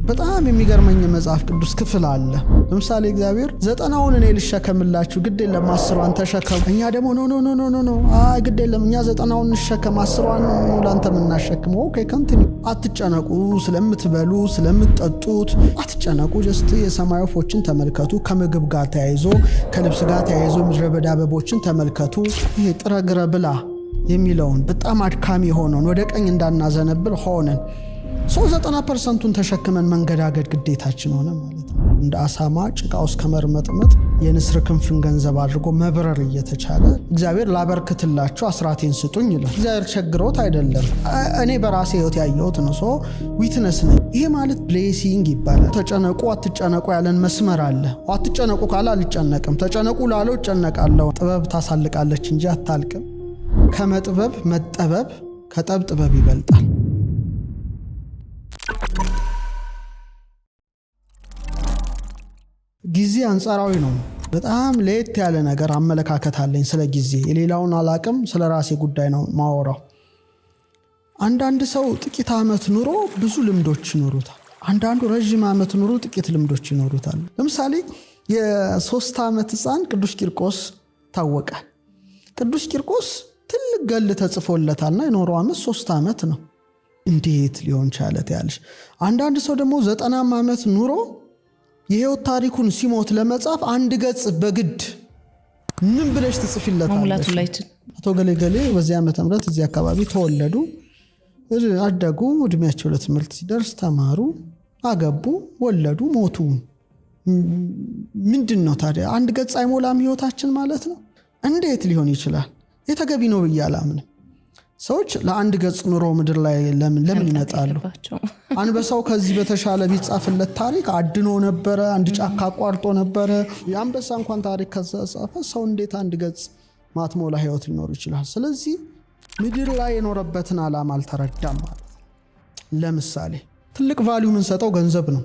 በጣም የሚገርመኝ መጽሐፍ ቅዱስ ክፍል አለ። ለምሳሌ እግዚአብሔር 90ውን እኔ ልሸከምላችሁ ግድ የለም 10ዋን ተሸከሙ። እኛ ደግሞ ኖ ግድ የለም እኛ 90ውን እንሸከም 10ዋን ነው ላንተ የምናሸክመው። ኦኬ ኮንቲኒው። አትጨነቁ ስለምትበሉ ስለምትጠጡት አትጨነቁ። ጀስት የሰማይ ወፎችን ተመልከቱ። ከምግብ ጋር ተያይዞ ከልብስ ጋር ተያይዞ ምድረ በዳ አበቦችን ተመልከቱ። ይሄ ጥረግረ ብላ የሚለውን በጣም አድካሚ ሆነን ወደ ቀኝ እንዳናዘነብል ሆነን 90%ን ተሸክመን መንገዳገድ ግዴታችን ሆነ ማለት ነው። እንደ አሳማ ጭቃ ውስጥ ከመርመጥመጥ የንስር ክንፍን ገንዘብ አድርጎ መብረር እየተቻለ እግዚአብሔር ላበርክትላችሁ አስራቴን ስጡኝ ይላል። እግዚአብሔር ቸግሮት አይደለም፣ እኔ በራሴ ህይወት ያየሁት ነው። ዊትነስ ነኝ። ይሄ ማለት ብሌሲንግ ይባላል። ተጨነቁ አትጨነቁ ያለን መስመር አለ። አትጨነቁ ካለ አልጨነቅም፣ ተጨነቁ ላለው እጨነቃለሁ። ጥበብ ታሳልቃለች እንጂ አታልቅም። ከመጥበብ መጠበብ ከጠብ ጥበብ ይበልጣል። ጊዜ አንጻራዊ ነው። በጣም ለየት ያለ ነገር አመለካከት አለኝ ስለ ጊዜ። የሌላውን አላቅም፣ ስለ ራሴ ጉዳይ ነው ማወራው። አንዳንድ ሰው ጥቂት ዓመት ኑሮ ብዙ ልምዶች ይኖሩታል። አንዳንዱ ረጅም ዓመት ኑሮ ጥቂት ልምዶች ይኖሩታል። ለምሳሌ የ3 ዓመት ሕፃን ቅዱስ ቂርቆስ ታወቃል። ቅዱስ ቂርቆስ ትልቅ ገል ተጽፎለታልና የኖረው ዓመት 3 ዓመት ነው። እንዴት ሊሆን ቻለት ያለሽ? አንዳንድ ሰው ደግሞ 90 ዓመት ኑሮ የህይወት ታሪኩን ሲሞት ለመጻፍ 1 ገጽ በግድ ምን ብለሽ ትጽፊለታለሽ? አቶ ገሌ በዚህ ዓመተ ምህረት እዚህ አካባቢ ተወለዱ፣ አደጉ፣ እድሜያቸው ለትምህርት ሲደርስ ተማሩ፣ አገቡ፣ ወለዱ፣ ሞቱ። ምንድን ነው ታዲያ? 1 ገጽ አይሞላም ህይወታችን ማለት ነው? እንዴት ሊሆን ይችላል? የተገቢ ነው ብዬ አላምንም። ሰዎች ለ1 ገጽ ኑሮ ምድር ላይ ለምን ይመጣሉ? አንበሳው ከዚህ በተሻለ ቢጻፍለት ታሪክ አድኖ ነበረ፣ አንድ ጫካ አቋርጦ ነበረ። የአንበሳ እንኳን ታሪክ ከጻፈ ሰው እንዴት 1 ገጽ ማትሞላ ህይወት ሊኖር ይችላል? ስለዚህ ምድር ላይ የኖረበትን ዓላማ አልተረዳም ማለት። ለምሳሌ ትልቅ ቫልዩ የምንሰጠው ገንዘብ ነው፣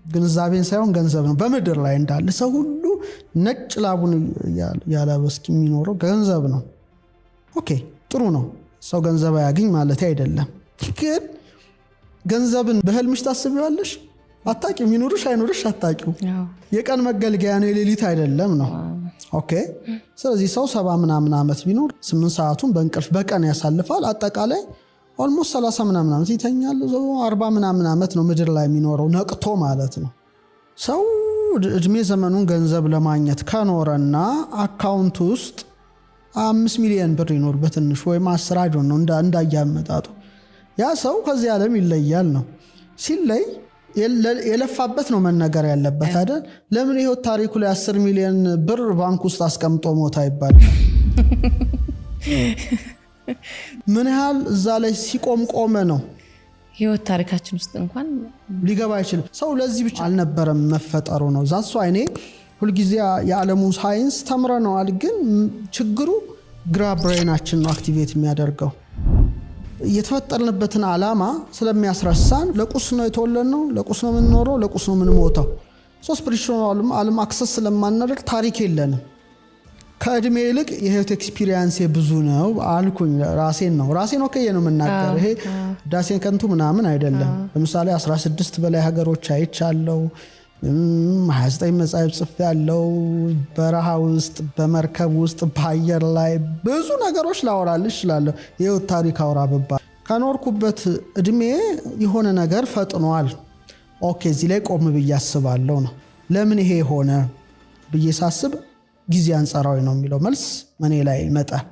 ግንዛቤን ሳይሆን ገንዘብ ነው። በምድር ላይ እንዳለ ሰው ሁሉ ነጭ ላቡን ያለበስኪ የሚኖረው ገንዘብ ነው። ኦኬ ጥሩ ነው፣ ሰው ገንዘብ ያገኝ ማለት አይደለም። ግን ገንዘብን በህልምሽ ታስቢዋለሽ? አታቂው። ይኑርሽ አይኑርሽ አታቂው። የቀን መገልገያ ነው፣ የሌሊት አይደለም ነው። ኦኬ ስለዚህ ሰው 70 ምናምን ዓመት ቢኖር 8 ሰዓቱን በእንቅልፍ በቀን ያሳልፋል። አጠቃላይ ኦልሞስት 30 ምናምን ዓመት ይተኛል። 40 ምናምን ዓመት ነው ምድር ላይ የሚኖረው ነቅቶ ማለት ነው። ሰው እድሜ ዘመኑን ገንዘብ ለማግኘት ከኖረና አካውንት ውስጥ 5 ሚሊዮን ብር ይኖር በትንሹ ወይም 10 አጆን ነው እንዳያመጣጡ ያ ሰው ከዚህ ዓለም ይለያል ነው። ሲለይ የለፋበት ነው መነገር ያለበት አይደል? ለምን ህይወት ታሪኩ ላይ 10 ሚሊዮን ብር ባንክ ውስጥ አስቀምጦ ሞታ ይባላል? ምን ያህል እዛ ላይ ሲቆም ቆመ ነው ህይወት ታሪካችን ውስጥ እንኳን ሊገባ አይችልም። ሰው ለዚህ ብቻ አልነበረም መፈጠሩ ነው። ዛሱ አይኔ ሁልጊዜ የዓለሙ ሳይንስ ተምረነዋል፣ ግን ችግሩ ግራ ብሬናችን ነው አክቲቬት የሚያደርገው። የተፈጠርንበትን ዓላማ ስለሚያስረሳን ለቁስ ነው የተወለድነው፣ ለቁስ ነው የምንኖረው፣ ለቁስ ነው የምንሞተው። ስፒሪቹዋል ዓለም አክሰስ ስለማናደርግ ታሪክ የለንም። ከእድሜ ይልቅ የህይወት ኤክስፒሪየንስ ብዙ ነው አልኩኝ። ራሴን ወከየ ነው የምናገር። ይሄ ዳሴን ከንቱ ምናምን አይደለም። ለምሳሌ 16 በላይ ሀገሮች አይቻለው፣ 29 መጽሐፍ ጽፌያለሁ። በረሃ ውስጥ፣ በመርከብ ውስጥ፣ በአየር ላይ ብዙ ነገሮች ላወራልሽ እችላለሁ። የህይወት ታሪክ አውራ ብባል ከኖርኩበት እድሜ የሆነ ነገር ፈጥኗል። ኦኬ እዚህ ላይ ቆም ብዬ አስባለሁ ነው። ለምን ይሄ ሆነ ብዬ ሳስብ ጊዜ አንጻራዊ ነው የሚለው መልስ እኔ ላይ ይመጣል።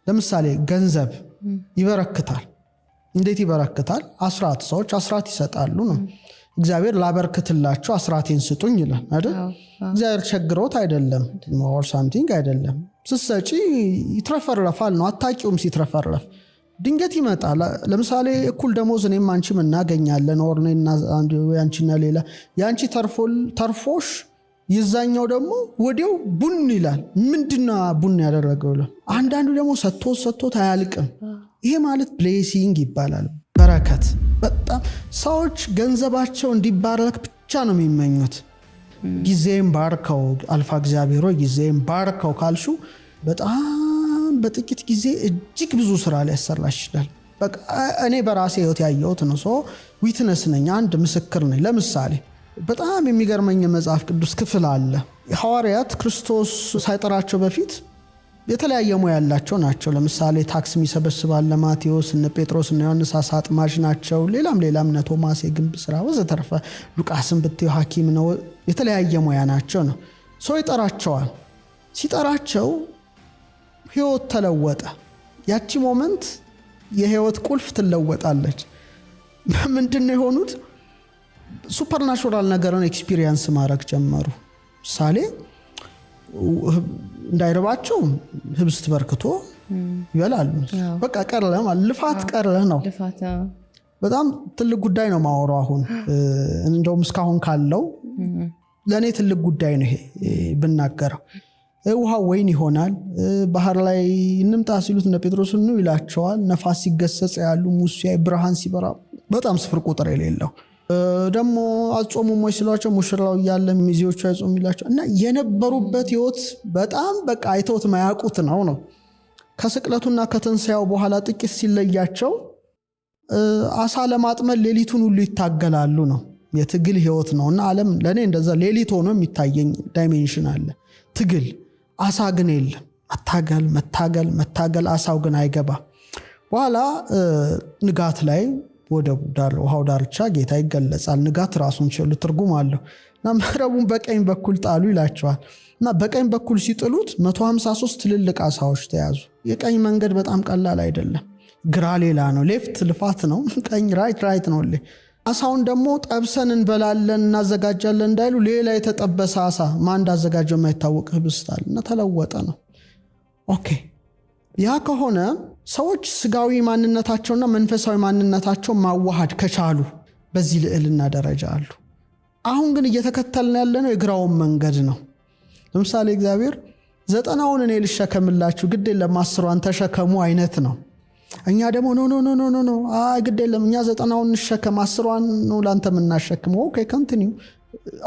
ለምሳሌ ገንዘብ ይበረክታል። እንዴት ይበረክታል? አስራት፣ ሰዎች አስራት ይሰጣሉ ነው። እግዚአብሔር ላበርክትላችሁ አስራቴን ስጡኝ ይላል አይደል? እግዚአብሔር ቸግሮት አይደለም or something አይደለም። ስትሰጪ ይትረፈረፋል ነው። አታቂውም ሲትረፈረፍ ድንገት ይመጣል። ለምሳሌ እኩል ደሞዝ እኔም አንቺም እናገኛለን፣ or እኔና አንቺና ሌላ ያንቺ ተርፎሽ ይዛኛው ደግሞ ወዲያው ቡን ይላል። ምንድነው ቡን ያደረገው? አንዳንዱ ደግሞ ሰጥቶት አያልቅም። ይሄ ማለት ብሌሲንግ ይባላል፣ በረከት። በጣም ሰዎች ገንዘባቸው እንዲባረክ ብቻ ነው የሚመኙት። ጊዜም ባርከው አልፋ እግዚአብሔር ሆይ ጊዜም ባርከው ካልሹ በጣም በጥቂት ጊዜ እጅግ ብዙ ስራ ሊያሰራሽ ይችላል። በቃ እኔ በራሴ ህይወት ያየሁት ነው። ሶ ዊትነስ ነኝ፣ አንድ ምስክር ነኝ። ለምሳሌ በጣም የሚገርመኝ መጽሐፍ ቅዱስ ክፍል አለ። ሐዋርያት ክርስቶስ ሳይጠራቸው በፊት የተለያየ ሙያ ያላቸው ናቸው። ለምሳሌ ታክስ የሚሰበስባል ማቴዎስ፣ እነ ጴጥሮስ እና ዮሐንስ አሳ አጥማጅ ናቸው። ሌላም እነ ቶማስ የግንብ ስራ ወዘተርፈ፣ ሉቃስን ብትዩ ሐኪም ነው። የተለያየ ሙያ ናቸው ነው። ሰው ይጠራቸዋል። ሲጠራቸው ህይወት ተለወጠ። ያቺ ሞመንት የህይወት ቁልፍ ትለወጣለች። ምንድነው የሆኑት? ሱፐርናቹራል ነገርን ኤክስፒሪየንስ ማድረግ ጀመሩ። ምሳሌ እንዳይረባቸው ህብስት በርክቶ ይበላሉ። በቃ ቀረለ ማለት ልፋት ቀረለ ነው። በጣም ትልቅ ጉዳይ ነው ማወራው። አሁን እንደውም እስካሁን ካለው ለኔ ትልቅ ጉዳይ ነው ይሄ ብናገረው። ውሃ ወይን ይሆናል። ባህር ላይ እንምጣ ሲሉት እነ ጴጥሮስ ነው ይላቸዋል። ነፋስ ሲገሰጽ ያሉ ሙሴ ብርሃን ሲበራ በጣም ስፍር ቁጥር የሌለው ደግሞ አጾሙም ወይ ሲሏቸው ሙሽራው ያለ ሚዜዎቹ አይጾም ይላቸው እና የነበሩበት ህይወት በጣም በቃ አይተውት ማያውቁት ነው። ከስቅለቱና ከትንሳኤው በኋላ ጥቂት ሲለያቸው አሳ ለማጥመድ ሌሊቱን ሁሉ ይታገላሉ ነው። የትግል ህይወት ነውና ዓለም ለኔ እንደዛ ሌሊት ሆኖ የሚታየኝ ዳይሜንሽን አለ። ትግል አሳ ግን የለም። መታገል አሳው ግን አይገባ። በኋላ ንጋት ላይ ወደ ውሃው ዳርቻ ጌታ ይገለጻል። ንጋት ራሱን ችሎ ትርጉም አለው እና መረቡን በቀኝ በኩል ጣሉ ይላቸዋል። እና በቀኝ በኩል ሲጥሉት 153 ትልልቅ አሳዎች ተያዙ። የቀኝ መንገድ በጣም ቀላል አይደለም። ግራ ሌላ ነው፣ ሌፍት ልፋት ነው፣ ቀኝ ራይት ነው። አሳውን ደግሞ ጠብሰን እንበላለን እናዘጋጃለን እንዳይሉ ሌላ የተጠበሰ አሳ ማን እንዳዘጋጀው የማይታወቅ ህብስት አለ እና ተለወጠ ነው። ኦኬ ያ ከሆነ ሰዎች ስጋዊ ማንነታቸውና መንፈሳዊ ማንነታቸው ማዋሃድ ከቻሉ በዚህ ልዕልና ደረጃ አሉ። አሁን ግን እየተከተልን ያለነው የግራውን መንገድ ነው። ለምሳሌ እግዚአብሔር 90ውን እኔ ልሸከምላችሁ ግድ የለም 10ዋን ተሸከሙ አይነት ነው። እኛ ደግሞ ኖ ግድ የለም እኛ 90ውን እንሸከም 10ዋን ነው ላንተ የምናሸክመው። ኦኬ ኮንቲኒው።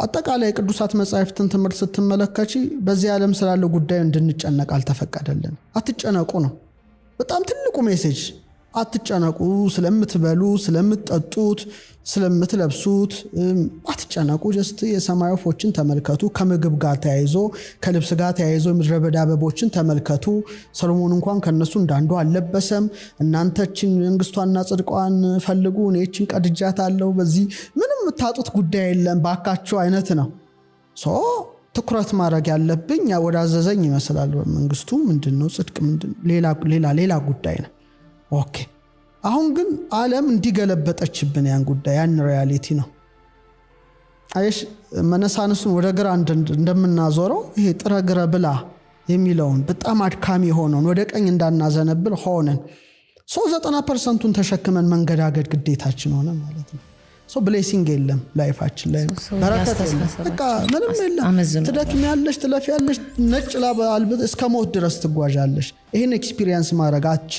አጠቃላይ ቅዱሳት መጻሕፍትን ትምህርት ስትመለከቺ በዚህ ዓለም ስላለው ጉዳይ እንድንጨነቅ አልተፈቀደልን። አትጨነቁ ነው በጣም ትልቁ ሜሴጅ። አትጨነቁ፣ ስለምትበሉ፣ ስለምትጠጡት፣ ስለምትለብሱት አትጨነቁ። ጀስት የሰማይ ወፎችን ተመልከቱ። ከምግብ ጋር ተያይዞ ከልብስ ጋር ተያይዞ ምድረ በዳ አበቦችን ተመልከቱ። ሰሎሞን እንኳን ከነሱ እንዳንዱ አልለበሰም። እናንተችን መንግስቷና ጽድቋን ፈልጉ፣ እኔችን ቀድጃታለሁ፣ በዚህ ምንም የምታጡት ጉዳይ የለም ባካችሁ አይነት ነው። ትኩረት ማድረግ ያለብኝ ወደ አዘዘኝ ይመስላል። መንግስቱ ምንድነው? ጽድቅ ምንድነው? ሌላ ጉዳይ ነው። ኦኬ አሁን ግን ዓለም እንዲገለበጠችብን ያን ጉዳይ ያን ሪያሊቲ ነው። አይሽ መነሳንሱን ወደ ግራ እንደምናዞረው ይሄ ጥረ ግረ ብላ የሚለውን በጣም አድካሚ ሆነን ወደ ቀኝ እንዳናዘነብል ሆነን 90% ተሸክመን መንገዳገድ ግዴታችን ሆነ ማለት ነው። ብሌሲንግ የለም ላይፋችን ላይ በረከት የለም። በቃ ምንም የለም። ትደክሚያለሽ፣ ትለፊያለሽ፣ ነጭ ላብ አልብጥ እስከ ሞት ድረስ ትጓዣለሽ። ይሄን ኤክስፒሪየንስ ማድረግ አቺ።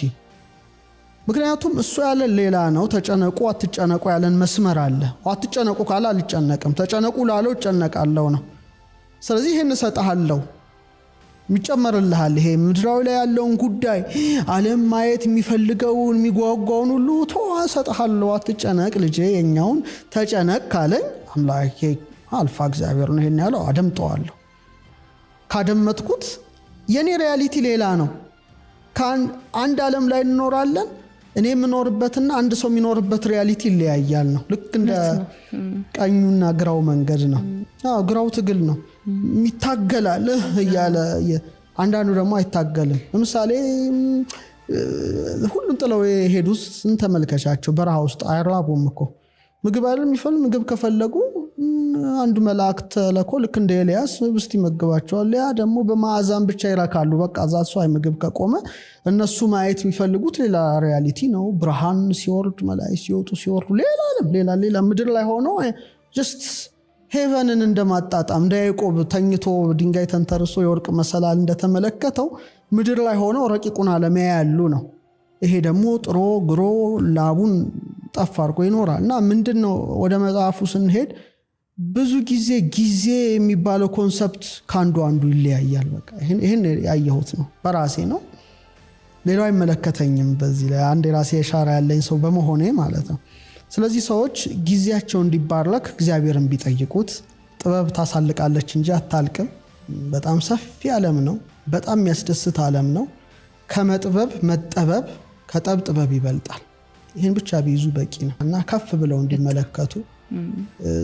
ምክንያቱም እሱ ያለን ሌላ ነው። ተጨነቁ አትጨነቁ ያለን መስመር አለ። አትጨነቁ ካለ አልጨነቅም፣ ተጨነቁ ላለው እጨነቃለሁ ነው። ስለዚህ ይሄን እሰጥሃለሁ የሚጨመርልሃል። ይሄ ምድራዊ ላይ ያለውን ጉዳይ ዓለም ማየት የሚፈልገውን የሚጓጓውን ሁሉ እሰጥሃለሁ፣ አትጨነቅ ልጄ፣ የኛውን ተጨነቅ ካለኝ አምላኬ አልፋ እግዚአብሔር ነው ይሄን ያለው። አደምጠዋለሁ። ካደመጥኩት የኔ ሪያሊቲ ሌላ ነው። አንድ ዓለም ላይ እንኖራለን። እኔ የምኖርበትና አንድ ሰው የሚኖርበት ሪያሊቲ ይለያያል ነው። ልክ እንደ ቀኙና ግራው መንገድ ነው። ግራው ትግል ነው፣ ይታገላል እያለ፣ አንዳንዱ ደግሞ አይታገልም። ለምሳሌ ሁሉም ጥለው የሄዱት ተመልከቻቸው። በረሃ ውስጥ አይራቡም እኮ ምግብ አይደል የሚፈልጉ። ምግብ ከፈለጉ አንዱ መልአክ ተልኮ ልክ እንደ ኤልያስ ህብስት ይመግባቸዋል። ያ ደግሞ በማዕዛን ብቻ ይረካሉ። በቃ ዛሱ አይ ምግብ ከቆመ እነሱ ማየት የሚፈልጉት ሌላ ሪያሊቲ ነው። ብርሃን ሲወርድ፣ መላእክት ሲወጡ ሲወርዱ፣ ሌላ ምድር ላይ ሆኖ ጀስት ሄቨንን እንደማጣጣም እንደ ያዕቆብ ተኝቶ ድንጋይ ተንተርሶ የወርቅ መሰላል እንደተመለከተው ምድር ላይ ሆነው ረቂቁን ዓለም ያያሉ ነው። ይሄ ደግሞ ጥሮ ግሮ ላቡን ጠፍ አድርጎ ይኖራል። እና ምንድነው ወደ መጽሐፉ ስንሄድ ብዙ ጊዜ የሚባለው ኮንሰፕት ከአንዱ ይለያያል። በቃ ይሄን ያየሁት ነው፣ በራሴ ነው። ሌላው አይመለከተኝም በዚህ ላይ አንድ የራሴ የሻራ ያለኝ ሰው በመሆኔ ማለት ነው። ስለዚህ ሰዎች ጊዜያቸው እንዲባረክ እግዚአብሔርን ቢጠይቁት ጥበብ ታሳልቃለች እንጂ አታልቅም። በጣም ሰፊ ዓለም ነው። በጣም የሚያስደስት ዓለም ነው። ከመጥበብ መጠበብ ከጠብ ጥበብ ይበልጣል። ይህን ብቻ ቢይዙ በቂ ነው እና ከፍ ብለው እንዲመለከቱ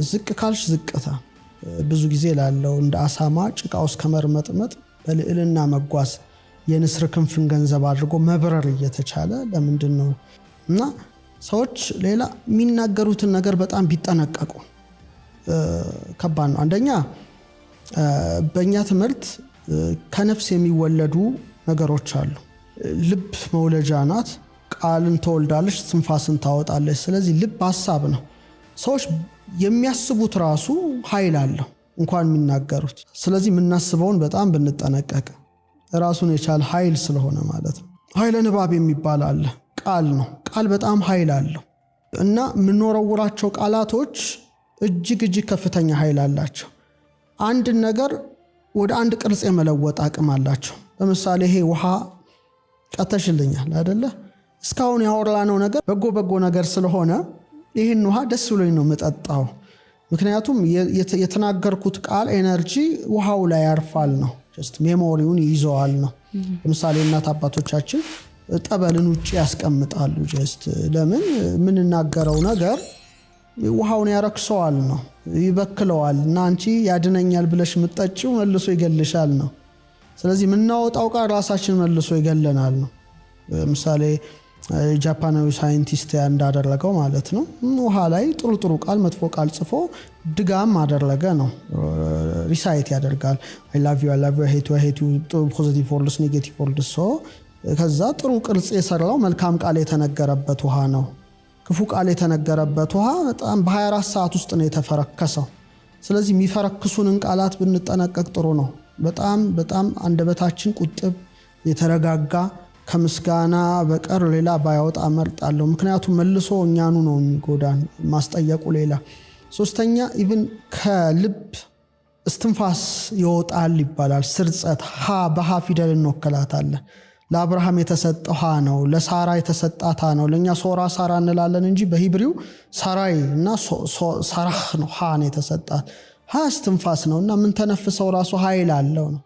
ዝቅ ካልሽ ዝቅታ ብዙ ጊዜ ላለው እንደ አሳማ ጭቃ ውስጥ ከመርመጥመጥ በልዕልና መጓዝ የንስር ክንፍን ገንዘብ አድርጎ መብረር እየተቻለ ለምንድን ነው? እና ሰዎች ሌላ የሚናገሩትን ነገር በጣም ቢጠነቀቁ ከባድ ነው። አንደኛ በእኛ ትምህርት ከነፍስ የሚወለዱ ነገሮች አሉ። ልብ መውለጃ ናት። ቃልን ትወልዳለች፣ ትንፋስን ታወጣለች። ስለዚህ ልብ ሀሳብ ነው። ሰዎች የሚያስቡት ራሱ ኃይል አለው እንኳን የሚናገሩት። ስለዚህ የምናስበውን በጣም ብንጠነቀቅ ራሱን የቻለ ኃይል ስለሆነ ማለት ነው። ኃይለ ንባብ የሚባል አለ። ቃል ነው። ቃል በጣም ኃይል አለው እና የምንወረውራቸው ቃላቶች እጅግ ከፍተኛ ኃይል አላቸው። አንድ ነገር ወደ አንድ ቅርጽ የመለወጥ አቅም አላቸው። ለምሳሌ ይሄ ውሃ ቀተሽልኛል አይደለ? እስካሁን ያወራነው ነገር በጎ ነገር ስለሆነ ይህን ውሃ ደስ ብሎኝ ነው የምጠጣው። ምክንያቱም የተናገርኩት ቃል ኤነርጂ ውሃው ላይ ያርፋል ነው። ጀስት ሜሞሪውን ይይዘዋል ነው። ለምሳሌ እናት አባቶቻችን ጠበልን ውጭ ያስቀምጣሉ። ጀስት ለምን? የምንናገረው ነገር ውሃውን ያረክሰዋል ነው፣ ይበክለዋል እና አንቺ ያድነኛል ብለሽ የምትጠጪው መልሶ ይገልሻል ነው። ስለዚህ የምናወጣው ቃል ራሳችን መልሶ ይገለናል ነው። ምሳሌ ጃፓናዊ ሳይንቲስት እንዳደረገው ማለት ነው። ውሃ ላይ ጥሩ ቃል መጥፎ ቃል ጽፎ ድጋም አደረገ ነው። ሪሳይት ያደርጋል። I love you I hate you ፖዚቲቭ ወርድስ ኔጌቲቭ ወርድስ። ከዛ ጥሩ ቅርጽ የሰራው መልካም ቃል የተነገረበት ውሃ ነው። ክፉ ቃል የተነገረበት ውሃ በጣም በ24 ሰዓት ውስጥ ነው የተፈረከሰው። ስለዚህ የሚፈረክሱንን ቃላት ብንጠነቀቅ ጥሩ ነው። በጣም አንደበታችን ቁጥብ የተረጋጋ ከምስጋና በቀር ሌላ ባያወጣ እመርጣለሁ። ምክንያቱም መልሶ እኛኑ ነው የሚጎዳን ማስጠየቁ ሌላ። ሶስተኛ ኢቭን ከልብ እስትንፋስ ይወጣል ይባላል። ስርጸት በሃ ፊደል እንወክላታለን። ለአብርሃም የተሰጠው ሃ ነው። ለሳራ የተሰጣት ሃ ነው። ለእኛ ሶራ ሳራ እንላለን እንጂ በሂብሪው ሳራይ እና ሳራህ ነው። ሃ ነው የተሰጣት። ሃ እስትንፋስ ነው እና ምን ተነፍሰው ራሱ ኃይል አለው ነው።